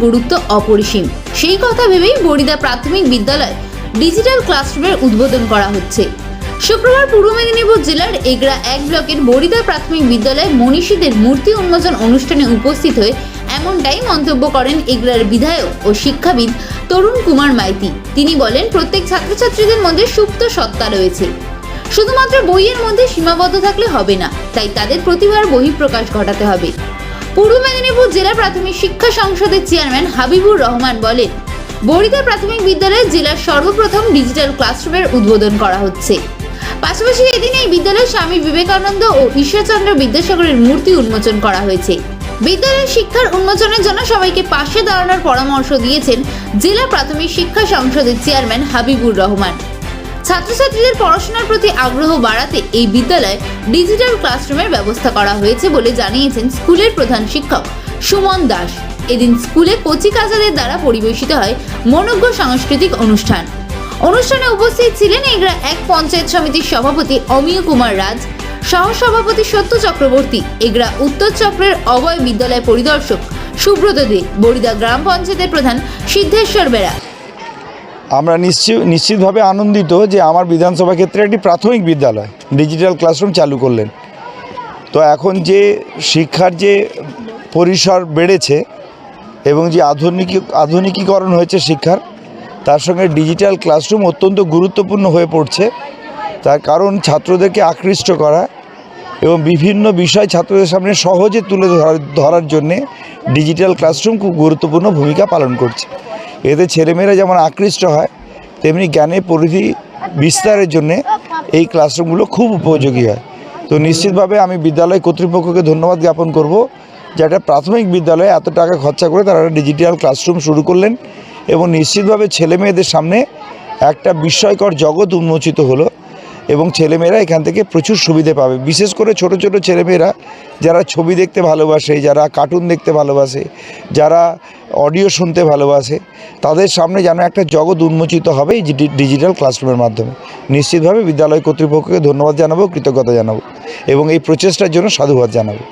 গুরুত্ব অপরিসীম। সেই কথা ভেবেই বড়িদা প্রাথমিক বিদ্যালয় ডিজিটাল ক্লাসরুমের উদ্বোধন করা হচ্ছে। শুক্রবার পূর্ব মেদিনীপুর জেলার এগরা 1 ব্লকের বড়িদা প্রাথমিক বিদ্যালয়ে মনীষীদের মূর্তি উন্মোচন অনুষ্ঠানে উপস্থিত হয়ে এমনটাই মন্তব্য করেন এগরার বিধায়ক ও শিক্ষাবিদ তরুণ কুমার মাইতি। তিনি বলেন, প্রত্যেক ছাত্রছাত্রীদের মধ্যে সুপ্ত সত্তা রয়েছে, শুধুমাত্র বইয়ের মধ্যে সীমাবদ্ধ থাকলে হবে না, তাই তাদের প্রতিভার বহিঃপ্রকাশ ঘটাতে হবে। পূর্ব মেদিনীপুর জেলা প্রাথমিক শিক্ষা সংসদের চেয়ারম্যান হাবিবুর রহমান বলেন, বড়িদা প্রাথমিক বিদ্যালয়ে জেলার সর্বপ্রথম ডিজিটাল ক্লাসরুমের উদ্বোধন করা হচ্ছে। পাশাপাশি এদিন এই বিদ্যালয়ে স্বামী বিবেকানন্দ ও ঈশ্বরচন্দ্র বিদ্যাসাগরের মূর্তি উন্মোচন করা হয়েছে। বিদ্যালয়ের শিক্ষার উন্মোচনের জন্য সবাইকে পাশে দাঁড়ানোর পরামর্শ দিয়েছেন জেলা প্রাথমিক শিক্ষা সংসদের চেয়ারম্যান হাবিবুর রহমান। ছাত্রছাত্রীদের পড়াশোনার প্রতি আগ্রহ বাড়াতে এই বিদ্যালয়ে ডিজিটাল ক্লাসরুমের ব্যবস্থা করা হয়েছে বলে জানিয়েছেন স্কুলের প্রধান শিক্ষক সুমন দাস। এদিন স্কুলে কচিকাঁচাদের দ্বারা পরিবেশিত হয় মনোজ্ঞ সাংস্কৃতিক অনুষ্ঠান। অনুষ্ঠানে উপস্থিত ছিলেন এগরা 1 পঞ্চায়েত সমিতির সভাপতি অমিয় কুমার রাজ, সহসভাপতি সত্য চক্রবর্তী, এগরা উত্তর চক্রের অভয় বিদ্যালয় পরিদর্শক সুব্রত দে, বড়িদা গ্রাম পঞ্চায়েতের প্রধান সিদ্ধেশ্বর বেরা। আমরা নিশ্চিতভাবে আনন্দিত যে আমার বিধানসভা ক্ষেত্রে একটি প্রাথমিক বিদ্যালয় ডিজিটাল ক্লাসরুম চালু করলেন। তো এখন যে শিক্ষার যে পরিসর বেড়েছে এবং যে আধুনিকীকরণ হয়েছে শিক্ষার, তার সঙ্গে ডিজিটাল ক্লাসরুম অত্যন্ত গুরুত্বপূর্ণ হয়ে পড়ছে। তার কারণ ছাত্রদেরকে আকৃষ্ট করা এবং বিভিন্ন বিষয় ছাত্রদের সামনে সহজে তুলে ধরার জন্যে ডিজিটাল ক্লাসরুম খুব গুরুত্বপূর্ণ ভূমিকা পালন করছে। এতে ছেলেমেয়েরা যেমন আকৃষ্ট হয়, তেমনি জ্ঞানের পরিধি বিস্তারের জন্যে এই ক্লাসরুমগুলো খুব উপযোগী হয়। তো নিশ্চিতভাবে আমি বিদ্যালয় কর্তৃপক্ষকে ধন্যবাদ জ্ঞাপন করব যে একটা প্রাথমিক বিদ্যালয়ে এত টাকা খরচা করে তারা ডিজিটাল ক্লাসরুম শুরু করলেন এবং নিশ্চিতভাবে ছেলেমেয়েদের সামনে একটা বিস্ময়কর জগৎ উন্মোচিত হলো এবং ছেলেমেয়েরা এখান থেকে প্রচুর সুবিধে পাবে। বিশেষ করে ছোট ছোট ছেলেমেয়েরা যারা ছবি দেখতে ভালোবাসে, যারা কার্টুন দেখতে ভালোবাসে, যারা অডিও শুনতে ভালোবাসে, তাদের সামনে যেন একটা জগৎ উন্মোচিত হবে এই ডিজিটাল ক্লাসরুমের মাধ্যমে। নিশ্চিতভাবে বিদ্যালয় কর্তৃপক্ষকে ধন্যবাদ জানাবো, কৃতজ্ঞতা জানাবো এবং এই প্রচেষ্টার জন্য সাধুবাদ জানাবো।